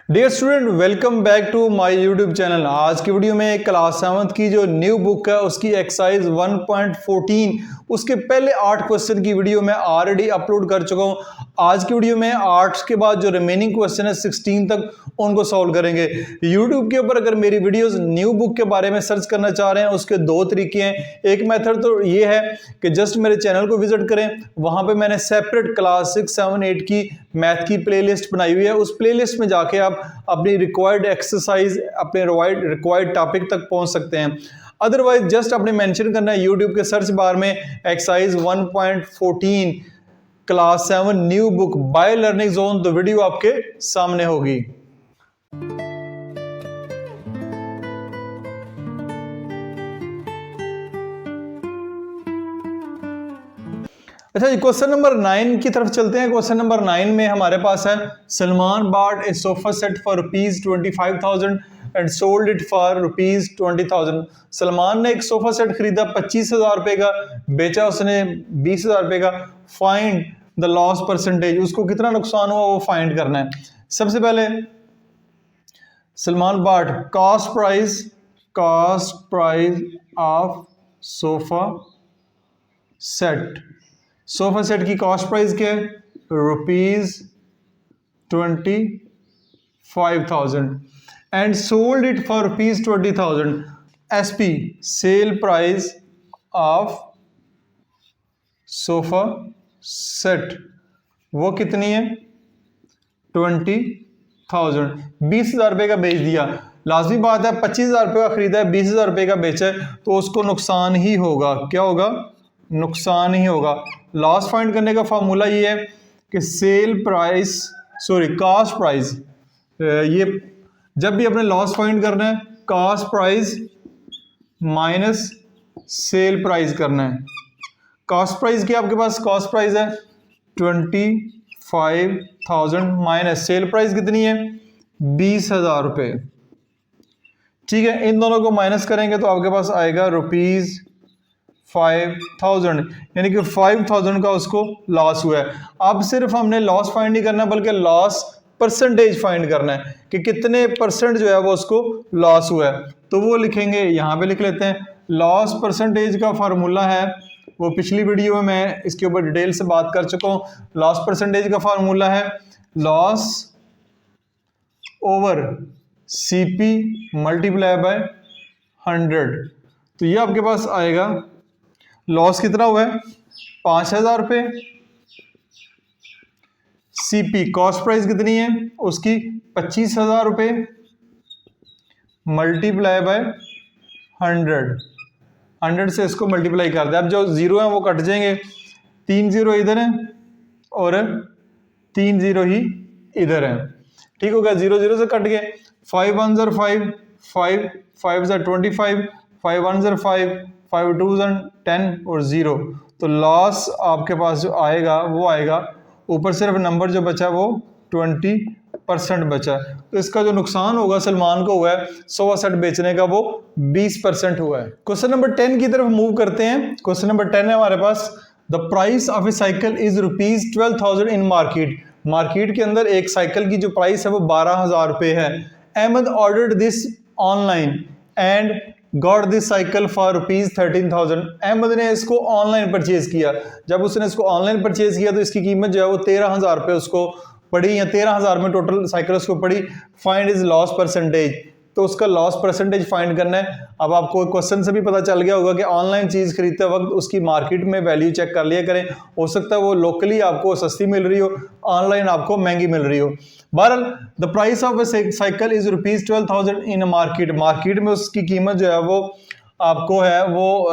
Dear student, welcome back to my YouTube channel. आज की video में क्लास 7 की जो न्यू बुक है उसकी एक्सरसाइज 1.14 उसके पहले 8 क्वेश्चन की वीडियो मैं ऑलरेडी अपलोड कर चुका हूं। आज की वीडियो में 8 के बाद जो रिमेनिंग क्वेश्चन है 16 तक उनको सॉल्व करेंगे। यूट्यूब के ऊपर अगर मेरी वीडियोस न्यू बुक के बारे में सर्च करना चाह रहे हैं उसके दो तरीके हैं। एक मेथड तो ये है कि जस्ट मेरे चैनल को विजिट करें, वहां पे मैंने सेपरेट क्लास 6, 7, 8 की मैथ की प्लेलिस्ट बनाई हुई है। उस प्लेलिस्ट में जाके आप अपनी रिक्वायर्ड एक्सरसाइज, अपने रिक्वायर्ड टॉपिक तक पहुंच सकते हैं। अदरवाइज जस्ट आपने मेंशन करना है यूट्यूब के सर्च बार में exercise 1.14 class 7 new book by learning zone, तो वीडियो आपके सामने होगी। अच्छा जी, क्वेश्चन नंबर 9 की तरफ चलते हैं। क्वेश्चन नंबर 9 में हमारे पास है Salman bot A sofa set for ₹25,000 and sold it for ₹20,000। Salman ने एक सोफा सेट खरीदा 25,000 रुपए का, बेचा उसने 20,000 रुपए का। फाइंड द लॉस परसेंटेज, उसको कितना नुकसान हुआ वो फाइंड करना है। सबसे पहले Salman bought cost price of sofa set. Sofa set की कॉस्ट प्राइस क्या है? ₹25,000 and sold it for ₹20,000। SP sale price of sofa set वो कितनी है? 20,000। 20,000 रुपए का बेच दिया। लाजमी बात है 25,000 रुपए का खरीदा है, 20,000 रुपए का बेचा है, तो उसको नुकसान ही होगा। क्या होगा? नुकसान ही होगा। लॉस फाइंड करने का फॉर्मूला ये है कि कॉस्ट प्राइस, ये जब भी अपने लॉस फाइंड करना है cost price minus sale price करना है। कॉस्ट प्राइस क्या आपके पास? कॉस्ट प्राइस है 25,000 माइनस सेल प्राइस कितनी है? 20,000 रुपए। ठीक है, इन दोनों को माइनस करेंगे तो आपके पास आएगा ₹5,000, यानी कि 5,000 का उसको लॉस हुआ है। अब सिर्फ हमने लॉस फाइंड नहीं करना बल्कि लॉस परसेंटेज फाइंड करना है कि कितने परसेंट जो है वो उसको लॉस हुआ है। तो वो लिखेंगे, यहां पे लिख लेते हैं। लॉस परसेंटेज का फार्मूला है, वो पिछली वीडियो में मैं इसके ऊपर डिटेल से बात कर चुका हूं। लॉस परसेंटेज का फार्मूला है loss over CP multiply by 100। तो ये आपके पास आएगा, लॉस कितना हुआ है? 5,000 रुपए। CP कॉस्ट प्राइस कितनी है उसकी? 25,000 रुपए मल्टीप्लाई बाय 100 से इसको मल्टीप्लाई कर दे। अब जो जीरो है वो कट जाएंगे, 3 जीरो इधर है और 3 जीरो ही इधर है। ठीक हो गया, 0 0 से कट गए। 5 1 ज़र 5, 5 5 ज़र 25, 5 1 ज़र 5, 5 2 ज़र 10 और 0। तो लॉस आपके पास जो आएगा वो आएगा, ऊपर सिर्फ नंबर जो बचा वो 20% बचा। तो इसका जो नुकसान होगा सलमान को हुआ है सोफा सेट बेचने का, वो 20% हुआ है। क्वेश्चन नंबर 10 की तरफ मूव करते हैं। क्वेश्चन नंबर 10 है हमारे पास, the price of a cycle is ₹12,000 in market. Market के अंदर एक साइकिल की जो प्राइस है वो 12,000 रुपए है। Ahmed ordered this online and got this cycle for ₹13,000। Ahmed ने इसको ऑनलाइन परचेज किया। जब उसने इसको ऑनलाइन परचेज किया तो इसकी कीमत जो है वो 13,000 रुपए उसको पड़ी, या 13,000 में टोटल साइकिल उसको पड़ी। फाइंड इज लॉस परसेंटेज, तो उसका लॉस परसेंटेज फाइंड करना है। अब आपको क्वेश्चन से भी पता चल गया होगा कि ऑनलाइन चीज खरीदते वक्त उसकी मार्केट में वैल्यू चेक कर लिया करें। हो सकता है वो लोकली आपको सस्ती मिल रही हो, ऑनलाइन आपको महंगी मिल रही हो। बहरहाल the price of a cycle is ₹12,000 in market. Market में उसकी कीमत जो है वो आपको है वो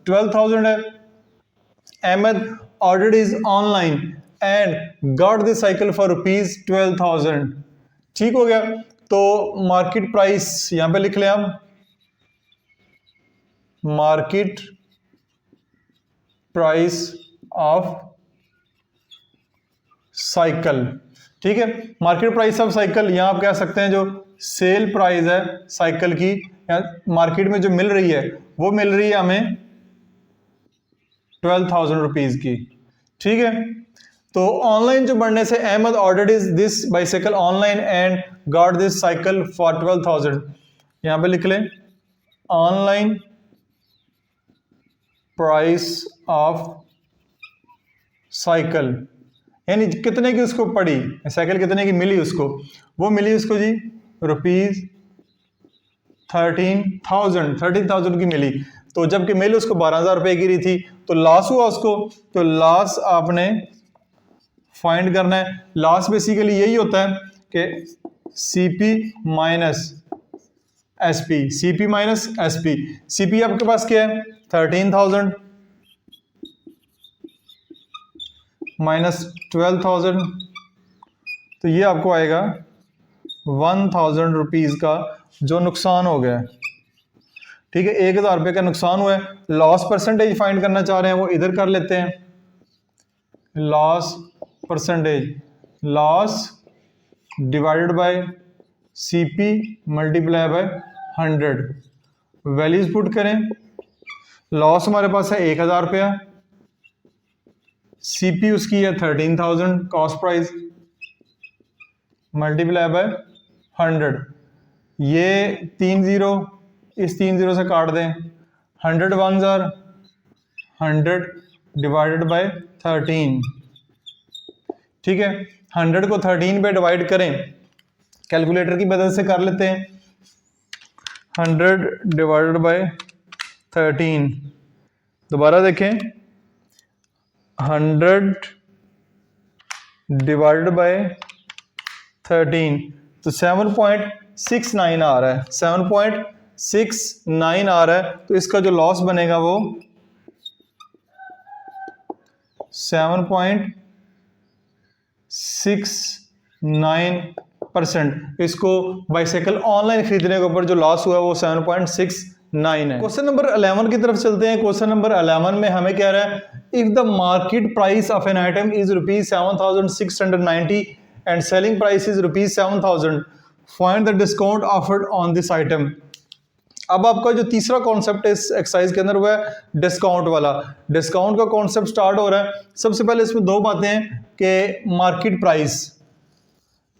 12,000 है। Ahmed ordered is online and got this cycle for ₹12,000। ठीक हो गया, तो मार्केट प्राइस यहां पे लिख लें हम, मार्केट प्राइस ऑफ साइकिल। ठीक है, मार्केट प्राइस ऑफ साइकिल, यहां आप कह सकते हैं जो सेल प्राइस है साइकिल की मार्केट में जो मिल रही है वो मिल रही है हमें 12,000 रुपीज की। ठीक है, तो ऑनलाइन जो बढ़ने से Ahmed ordered is this bicycle online and got this cycle for 12,000। यहाँ पे लिख लें ऑनलाइन प्राइस ऑफ साइकिल, यानी कितने की उसको पड़ी साइकिल, कितने की मिली उसको, वो मिली उसको जी ₹13,000 की मिली। तो जबकि मिल उसको 12,000 रुपए की रही थी, तो लॉस हुआ उसको, तो लॉस आपने फाइंड करना है। लॉस बेसिकली यही होता है कि CP minus SP, CP minus SP. CP आपके पास क्या है 13,000 माइनस 12,000, तो ये आपको आएगा 1,000 रुपीज का जो नुकसान हो गया। ठीक है, 1,000 रुपये का नुकसान हुआ है। लॉस परसेंटेज फाइंड करना चाह रहे हैं, वो इधर कर लेते हैं। Loss percentage, loss divided by CP multiply by 100, values put करें। लॉस हमारे पास है 1,000 रुपया, सीपी उसकी है 13,000 कॉस्ट प्राइस मल्टीप्लाई बाय 100। ये 3 जीरो इस 3 जीरो से काट दें, 100 1 100 डिवाइडेड बाय 13। ठीक है, 100 को 13 पे डिवाइड करें, कैलकुलेटर की मदद से कर लेते हैं। 100 डिवाइडेड बाय 13, दोबारा देखें 100 डिवाइडेड बाय 13, तो 7.69 आ रहा है, 7.69 आ रहा है। तो इसका जो लॉस बनेगा वो 7.69%। इसको बाइसाइकिल ऑनलाइन खरीदने के ऊपर जो लॉस हुआ है वो 7.69 है। क्वेश्चन नंबर 11 की तरफ चलते हैं। क्वेश्चन नंबर 11 में हमें कह रहा है if the market price of an item is ₹7,690 and selling price is ₹7,000, find the discount offered on this item. अब आपका जो तीसरा कॉन्सेप्ट इस एक्सरसाइज के अंदर हुआ है डिस्काउंट वाला। डिस्काउंट का कॉन्सेप्ट स्टार्ट हो रहा है। सबसे पहले इसमें दो बातें हैं कि मार्केट प्राइस,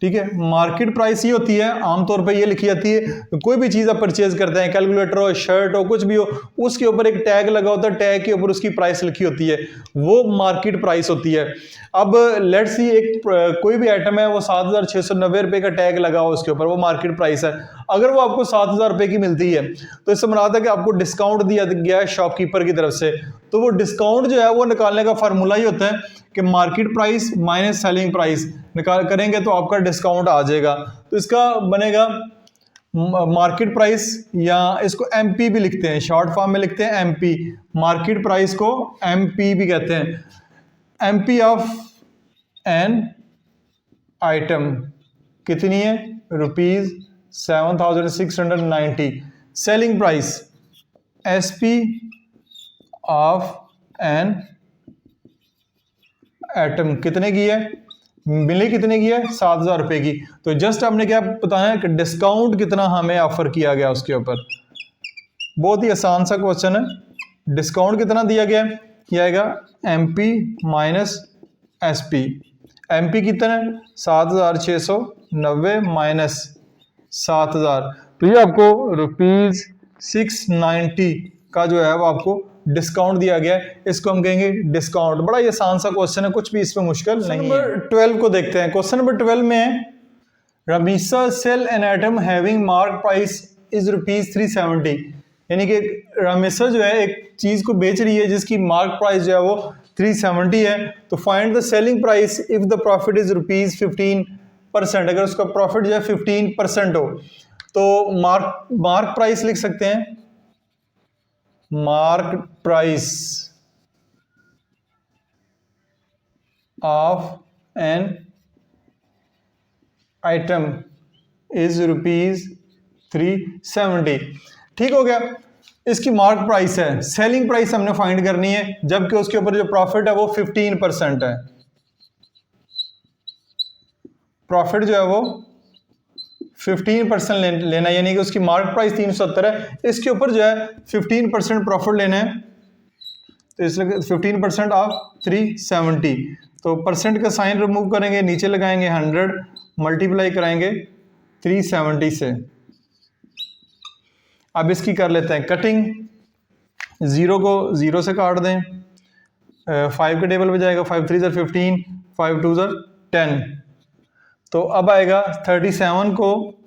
ठीक है, मार्केट प्राइस ये होती है, आमतौर पे ये लिखी जाती है, कोई भी चीज़ आप परचेज करते हैं, कैलकुलेटर हो, शर्ट हो, कुछ भी हो, उसके ऊपर एक टैग लगा होता है, टैग के ऊपर उसकी प्राइस लिखी होती है, वो मार्केट प्राइस होती है। अब लेट्स सी एक कोई भी आइटम है वो 7,690 रुपये का टैग लगा हो उसके ऊपर, वो मार्केट प्राइस है। अगर वो आपको 7,000 रुपये की मिलती है तो इससे मुराद है कि आपको डिस्काउंट दिया गया है शॉपकीपर की तरफ से। तो वो डिस्काउंट जो है वो निकालने का फार्मूला ही होता है कि market price minus selling price निकाल करेंगे तो आपका डिस्काउंट आ जाएगा। तो इसका बनेगा मार्केट प्राइस, या इसको एमपी भी लिखते हैं, शॉर्ट फॉर्म में लिखते हैं एमपी। मार्केट प्राइस को एमपी भी कहते हैं। एमपी ऑफ एन आइटम कितनी है ₹7,690। Selling price SP of an item कितने की है, मिली कितने की है 7,000 रुपये की। तो जस्ट आपने क्या बताया कि डिस्काउंट कितना हमें ऑफर किया गया उसके ऊपर। बहुत ही आसान सा क्वेश्चन है। डिस्काउंट कितना दिया गया है, क्या आएगा एमपी माइनस एसपी। एमपी कितना है 7,690 माइनस 7,000, तो ये आपको ₹690 का जो है वो आपको डिस्काउंट दिया गया है। इसको हम कहेंगे डिस्काउंट। बड़ा ये आसान सा क्वेश्चन है, कुछ भी इसमें मुश्किल नहीं है। 12 को देखते हैं। क्वेश्चन नंबर 12 में है Ramisa sell an item having mark price is ₹370, यानी कि रमीसा जो है एक चीज को बेच रही है जिसकी मार्क प्राइस जो है वो 370 है। तो find the selling price if the profit is ₹15%। अगर उसका प्रॉफिट जो है 15% हो तो मार्क प्राइस लिख सकते हैं, mark price of an item is ₹370। ठीक हो गया, इसकी मार्क प्राइस है। सेलिंग प्राइस हमने फाइंड करनी है, जबकि उसके ऊपर जो प्रॉफिट है वो 15% है। प्रॉफिट जो है वो 15% लेना है, यानी कि उसकी मार्क प्राइस 370 है, इसके ऊपर जो है 15% प्रॉफिट लेना है। तो इसलिए 15% ऑफ 370, तो परसेंट का साइन रिमूव करेंगे, नीचे लगाएंगे 100, मल्टीप्लाई कराएंगे 370 से। अब इसकी कर लेते हैं कटिंग, 0 को 0 से काट दें, 5 के टेबल पे जाएगा, 5 3 15, 5 2 10, तो अब आएगा 37 को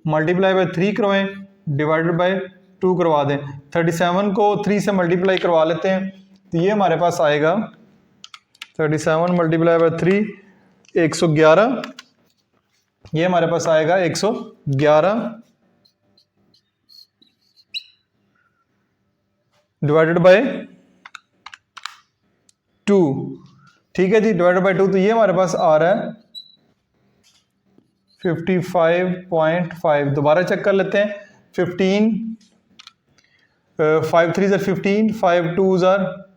मल्टीप्लाई बाय 3 करवाएं, डिवाइडेड बाय 2 करवा दें। 37 को 3 से मल्टीप्लाई करवा लेते हैं, तो ये हमारे पास आएगा 37 मल्टीप्लाई बाय 3 111, ये हमारे पास आएगा 111 डिवाइडेड बाय 2, ठीक है जी, डिवाइडेड बाय 2, तो ये हमारे पास आ रहा है 55.5। दोबारा चेक कर लेते हैं, 15 5 3 15, 5 2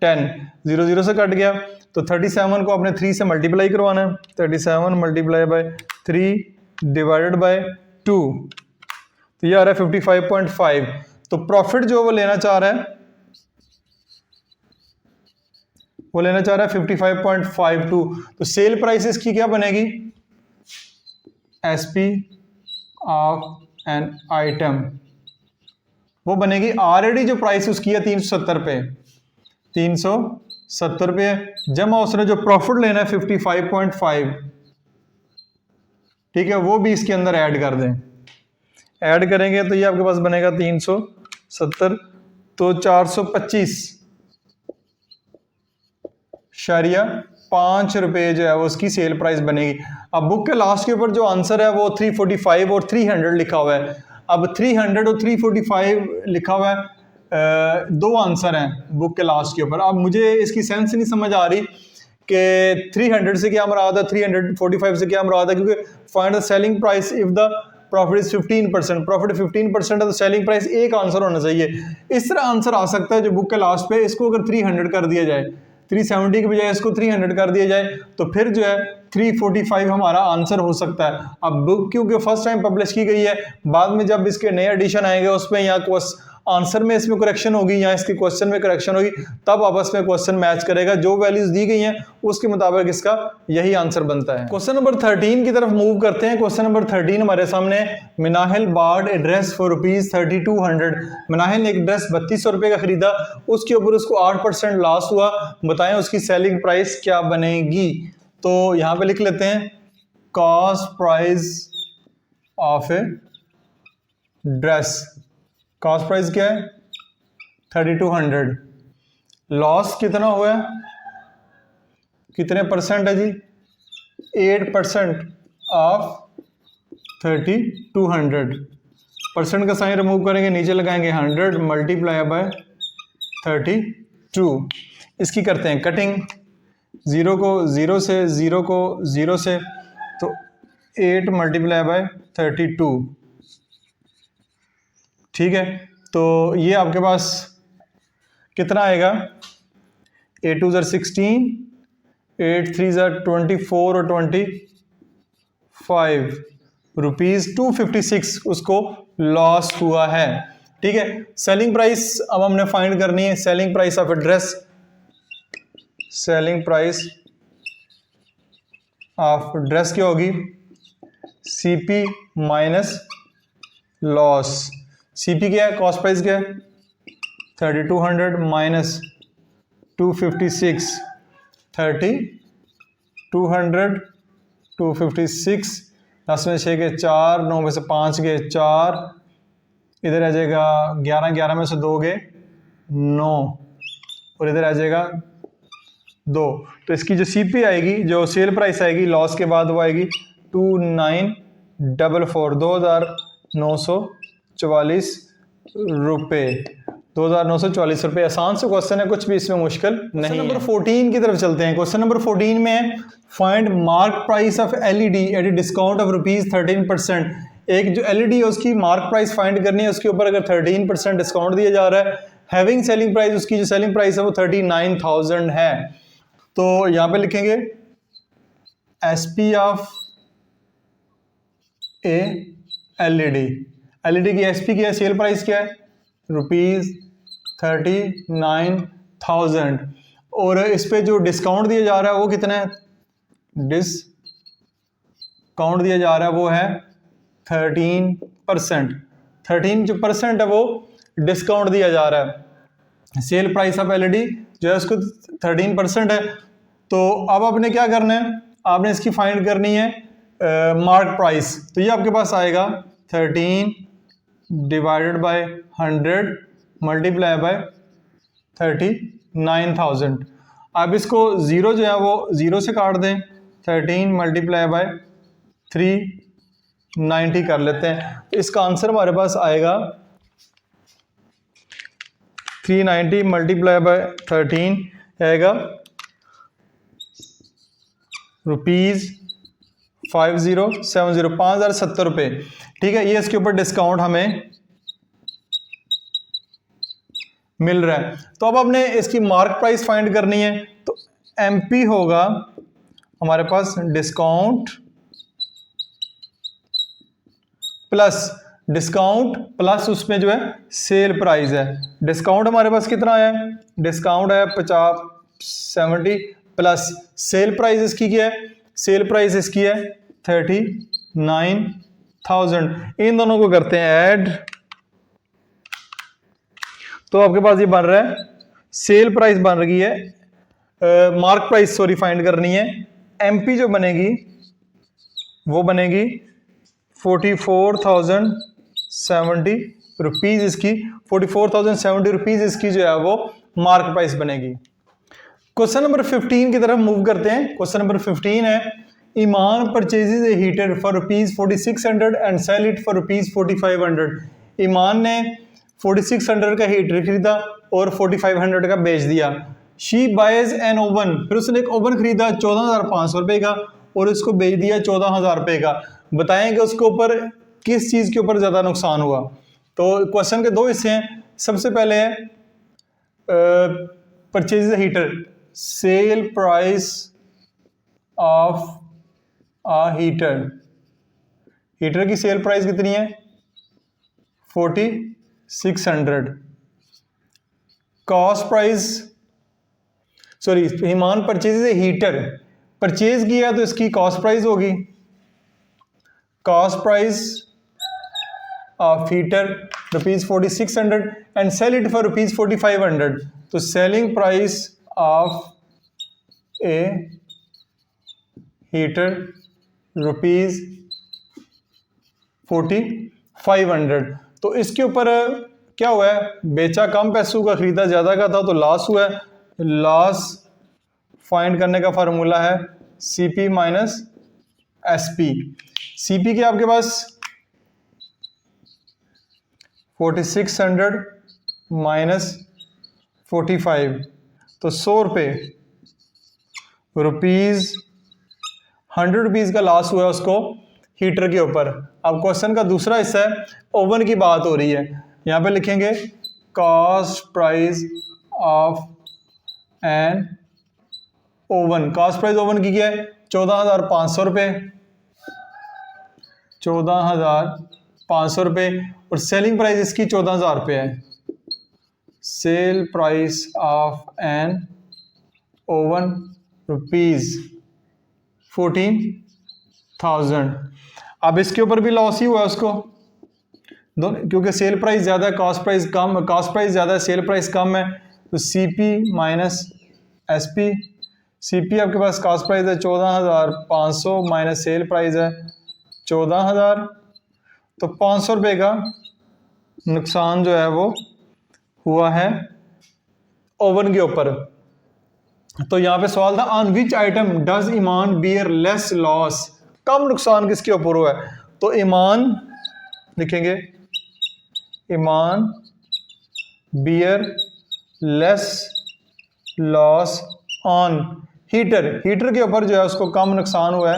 10, 0 0 से कट गया, तो 37 को आपने 3 से मल्टीप्लाई करवाना है, 37 मल्टीप्लाई बाय 3 डिवाइडेड बाय 2, तो ये आ रहा है 55.5। तो प्रॉफिट जो वो लेना चाह रहा है, वो लेना चाह रहा है 55.52। तो सेल प्राइस इसकी क्या बनेगी, एसपी ऑफ एन आइटम, वो बनेगी ऑलरेडी जो प्राइस उसकी है 370 पे, 370 रुपये, जमा उसने जो प्रॉफिट लेना है 55.5, ठीक है, वो भी इसके अंदर ऐड कर दें। ऐड करेंगे तो ये आपके पास बनेगा 370, तो 425.5 रुपये जो है वो उसकी सेल प्राइस बनेगी। अब बुक के लास्ट के ऊपर जो आंसर है वो 345 और 300 लिखा हुआ है। अब 300 और 345 लिखा हुआ है, दो आंसर हैं बुक के लास्ट के ऊपर। अब मुझे इसकी सेंस नहीं समझ आ रही कि 300 से क्या मुराद है, 345 से क्या मुराद है, क्योंकि find the selling price if the profit is 15%, profit 15% है तो सेलिंग प्राइस एक आंसर होना चाहिए। इस तरह आंसर आ सकता है जो बुक के लास्ट पे, इसको अगर 300 कर दिया जाए, 370 के बजाय इसको 300 कर दिया जाए, तो फिर जो है 345 हमारा आंसर हो सकता है। अब बुक क्योंकि फर्स्ट टाइम पब्लिश की गई है, बाद में जब इसके नए एडिशन आएंगे उसमें या आंसर में इसमें करेक्शन होगी या इसके क्वेश्चन में करेक्शन होगी, तब आपस में क्वेश्चन मैच करेगा। जो वैल्यूज दी गई हैं उसके मुताबिक इसका यही आंसर बनता है। क्वेश्चन नंबर 13 की तरफ मूव करते हैं। क्वेश्चन नंबर 13 हमारे सामने, Minahil bought a dress for ₹3200। Minahil ने एक ड्रेस 3200 रुपये का खरीदा, उसके ऊपर उसको 8% लॉस हुआ, बताएं उसकी सेलिंग प्राइस क्या बनेगी। तो यहां पे लिख लेते हैं cost price of a dress. Cost price क्या है 3200, लॉस कितना हुआ है, कितने परसेंट है जी, 8% ऑफ 3200। परसेंट का साइन रिमूव करेंगे, नीचे लगाएंगे 100 मल्टीप्लाई बाय 32। इसकी करते हैं कटिंग, 0 को 0 से, 0 को 0 से, तो 8 मल्टीप्लाई बाय 32, ठीक है। तो ये आपके पास कितना आएगा, 8 2 16, 8 3 24 और 25 ₹256 उसको लॉस हुआ है, ठीक है। सेलिंग प्राइस अब हमने फाइंड करनी है, selling price of address, selling price of dress क्या होगी, सीपी माइनस लॉस। सीपी क्या है, कॉस्ट प्राइस क्या है 3200 माइनस 256, 3200 256, 10 में 6 के 4, 9 में से 5 के 4, इधर आ जाएगा 11, 11 में से 2 गए 9, और इधर आ जाएगा 2। तो इसकी जो सीपी आएगी, जो सेल प्राइस आएगी लॉस के बाद, वो आएगी 2944, 2944 रुपये, 2944 रुपये। आसान से क्वेश्चन है, कुछ भी इसमें मुश्किल नहीं। नंबर 14 की तरफ चलते हैं। क्वेश्चन नंबर 14 में है find mark price of LED at a discount of ₹13%। एक जो एलईडी है उसकी मार्क प्राइस फाइंड करनी है, उसके ऊपर अगर 13% डिस्काउंट दिया जा रहा है, हैविंग सेलिंग प्राइस, उसकी जो सेलिंग प्राइस है वो 39,000 है। तो यहां पे लिखेंगे SP of A LED, LED की एसपी क्या है, सेल प्राइस क्या है ₹39,000, 1000 और इस पे जो डिस्काउंट दिया जा रहा है वो कितना है, डिस्काउंट दिया जा रहा है वो है 13%। 13 जो परसेंट है वो डिस्काउंट दिया जा रहा है। सेल प्राइस ऑफ एलईडी जो है उसको 13% है। तो अब आपने क्या करना है, आपने इसकी फाइंड करनी है मार्क प्राइस। तो ये आपके पास आएगा 13 डिवाइडेड बाय 100 मल्टीप्लाई बाय 39,000। अब इसको ज़ीरो जो है वो ज़ीरो से काट दें, 13 मल्टीप्लाई बाय 390 कर लेते हैं। इसका आंसर हमारे पास आएगा 390 मल्टीप्लाई बाय 13 आएगा ₹5070 ₹5070। ठीक है, ये इसके ऊपर डिस्काउंट हमें मिल रहा है। तो अब आपने इसकी मार्क प्राइस फाइंड करनी है, तो एमपी होगा हमारे पास डिस्काउंट प्लस उसमें जो है सेल प्राइस है। डिस्काउंट हमारे पास कितना आया है, डिस्काउंट है 70 प्लस सेल प्राइस इसकी क्या है, सेल प्राइस इसकी है 39,000। इन दोनों को करते हैं ऐड, तो आपके पास ये बन रहा है सेल प्राइस बन रही है, मार्क प्राइस सॉरी फाइंड करनी है। एमपी जो बनेगी वो बनेगी 44,070 रुपीज़ इसकी, 44,070 रुपीज़ इसकी जो है वो मार्क प्राइस बनेगी। क्वेश्चन नंबर 15 की तरफ मूव करते हैं। क्वेश्चन नंबर 15 है, Iman purchases a heater for ₹4600 and sell it for ₹4500। Iman ने 4600 का हीटर खरीदा और 4500 का बेच दिया। शी बायज एन ओवन, फिर उसने एक ओवन खरीदा 14,500 रुपये का और इसको बेच दिया 14,000 रुपये का। बताएं कि उसके ऊपर किस चीज़ के ऊपर ज़्यादा नुकसान हुआ। तो क्वेश्चन के दो हिस्से हैं। सबसे पहले है purchase heater, sale price of a heater, heater की सेल प्राइस कितनी है 4600। कॉस्ट प्राइस सॉरी ईमान परचेज हीटर, परचेज किया तो इसकी कॉस्ट प्राइस होगी, cost price of heater ₹4600 and sell it for ₹4500। तो selling price of a heater ₹4500। तो इसके ऊपर क्या हुआ है, बेचा कम पैसों का, खरीदा ज़्यादा का था, तो लॉस हुआ है। लॉस फाइंड करने का फार्मूला है CP माइनस SP। CP के आपके पास 4600 माइनस 45, तो 100 रुपये, ₹100 का लॉस हुआ है उसको हीटर के ऊपर। अब क्वेश्चन का दूसरा हिस्सा है, ओवन की बात हो रही है। यहाँ पे लिखेंगे cost price of an oven. Cost price oven की क्या है 14,500 रुपये, 14,500 रुपये, और सेलिंग प्राइस इसकी 14,000 रुपये है। Sale price of an oven ₹14,000। अब इसके ऊपर भी लॉस ही हुआ है उसको, दोनों, क्योंकि सेल प्राइस ज़्यादा है, कॉस्ट प्राइस कम, कॉस्ट प्राइस ज़्यादा है, सेल प्राइस कम है। तो CP माइनस SP, CP आपके पास कॉस्ट प्राइस है 14,500 माइनस सेल प्राइस है 14,000, तो 500 रुपये का नुकसान जो है वो हुआ है ओवन के ऊपर। तो यहाँ पे सवाल था on which item does Iman bear less loss, कम नुकसान किसके ऊपर हुआ है। तो ईमान लिखेंगे Iman bear less loss on heater, heater के ऊपर जो है उसको कम नुकसान हुआ है।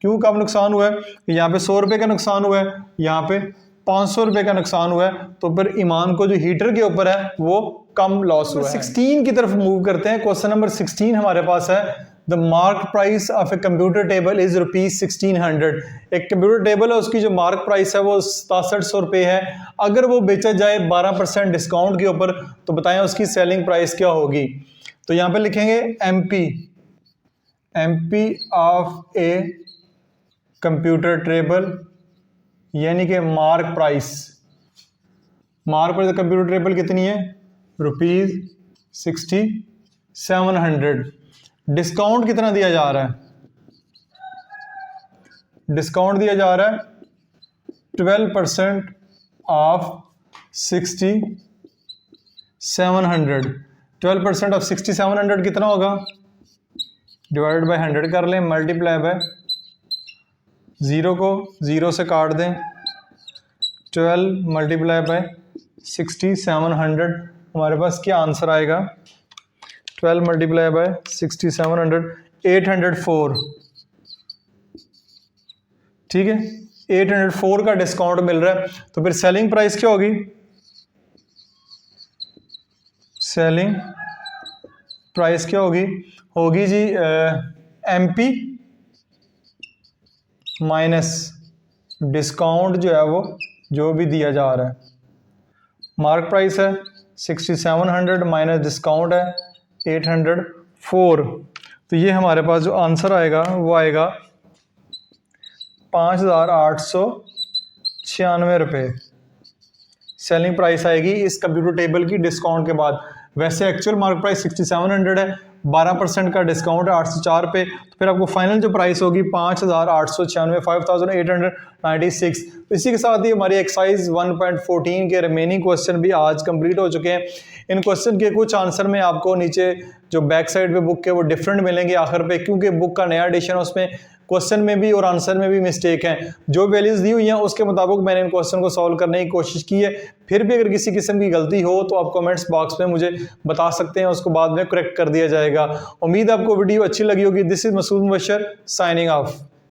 क्यों कम नुकसान हुआ है, यहाँ पे 100 रुपये का नुकसान हुआ है, यहाँ पे 500 रुपये का नुकसान हुआ है, तो फिर ईमान को जो हीटर के ऊपर है वो कम लॉस हुआ है। 16 की तरफ मूव करते हैं। क्वेश्चन नंबर 16 हमारे पास है, the mark price of a computer table is ₹1600। एक कंप्यूटर टेबल है, उसकी जो मार्क प्राइस है वो 6700 रुपये है। अगर वो बेचा जाए 12% डिस्काउंट के ऊपर तो बताएं उसकी सेलिंग प्राइस क्या होगी। तो यहाँ पे लिखेंगे MP of a computer table, यानी कि मार्क प्राइस कंप्यूटर टेबल कितनी है, ₹6700। डिस्काउंट कितना दिया जा रहा है, डिस्काउंट दिया जा रहा है 12% ऑफ 6700। 12% ऑफ 6700 कितना होगा, डिवाइडेड बाय 100 कर लें, मल्टीप्लाई बाय 0 को 0 से काट दें, 12 मल्टीप्लाई बाय 6700 हमारे पास क्या आंसर आएगा, 12 मल्टीप्लाई बाय 6700 804। ठीक है, 804 का डिस्काउंट मिल रहा है। तो फिर सेलिंग प्राइस क्या होगी, सेलिंग प्राइस क्या होगी, होगी जी एमपी माइनस डिस्काउंट जो है वो जो भी दिया जा रहा है। मार्क प्राइस है 6700 माइनस डिस्काउंट है 804। तो ये हमारे पास जो आंसर आएगा वो आएगा 5896 रुपये सेलिंग प्राइस आएगी इस कंप्यूटर टेबल की डिस्काउंट के बाद। वैसे एक्चुअल मार्क प्राइस 6700 है, 12% का डिस्काउंट है 804 पे, तो फिर आपको फाइनल जो प्राइस होगी 5896, 5896। तो इसी के साथ ही हमारी एक्सरसाइज 1.14 के रिमेनिंग क्वेश्चन भी आज कंप्लीट हो चुके हैं। इन क्वेश्चन के कुछ आंसर में आपको नीचे जो बैक साइड पे बुक के वो डिफरेंट मिलेंगे आखिर पे, क्योंकि बुक का नया एडिशन है, उसमें क्वेश्चन में भी और आंसर में भी मिस्टेक है। जो वैल्यूज दी हुई हैं उसके मुताबिक मैंने इन क्वेश्चन को सॉल्व करने की कोशिश की है। फिर भी अगर किसी किस्म की गलती हो तो आप कमेंट्स बॉक्स में मुझे बता सकते हैं, उसको बाद में करेक्ट कर दिया जाएगा। उम्मीद आपको वीडियो अच्छी लगी होगी। This is Masood Mubashar signing of.